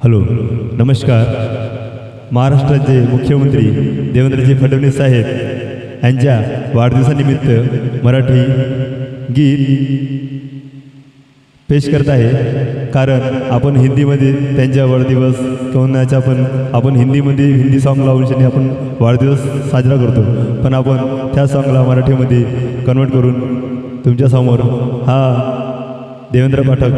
Hello नमस्कार. महाराष्ट्राचे मुख्यमंत्री देवेंद्रजी फडणवीस साहेब यांच्या वाढदिवसानिमित्त मराठी गीत पेश करत आहे. कारण आपण हिंदीमध्ये त्यांच्या वाढदिवस कोणाचा आपण हिंदीमध्ये हिंदी सॉन्ग लावून आपण वाढदिवस साजरा करतो, पण आपण त्या सॉन्गला मराठीमध्ये कन्वर्ट करून तुमच्यासमोर हा देवेंद्र पाठक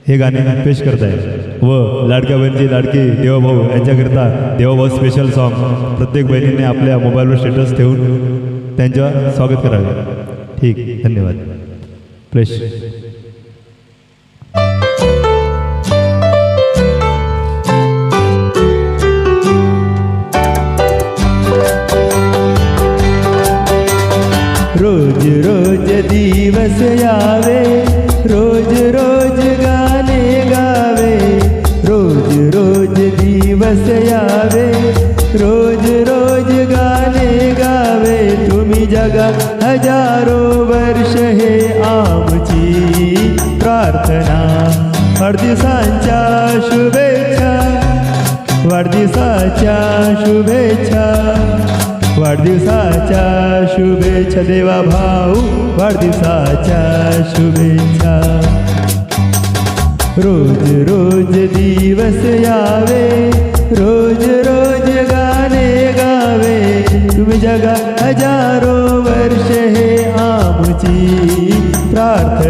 हे गाणे पेश करत आहे. व लाडक्या बहिणीचे लाडके देवाभाऊ यांच्याकरिता देवाभाऊ स्पेशल सॉन्ग प्रत्येक बहिणीने आपल्या मोबाईलवर स्टेटस ठेवून त्यांचं स्वागत करावे. ठीक, धन्यवाद. प्लेस. रोज रोज दिवस यावे, रोज रोज गाणे गावे, रोज रोज दिवस यावे, रोज रोज गाणे गावे. तुम्ही जगा हजारो वर्ष हे आमची प्रार्थना. वाढदिवसाच्या शुभेच्छा, वाढदिवसाच्या शुभेच्छा, वाढदिवसाच्या शुभेच्छा देवा भाऊ, वाढदिवसाच्या शुभेच्छा. रोज रोज दिवस यावे, रोज रोज गाणे गावे. तुम्ही जगा हजारो वर्ष हे आमची प्रार्थना.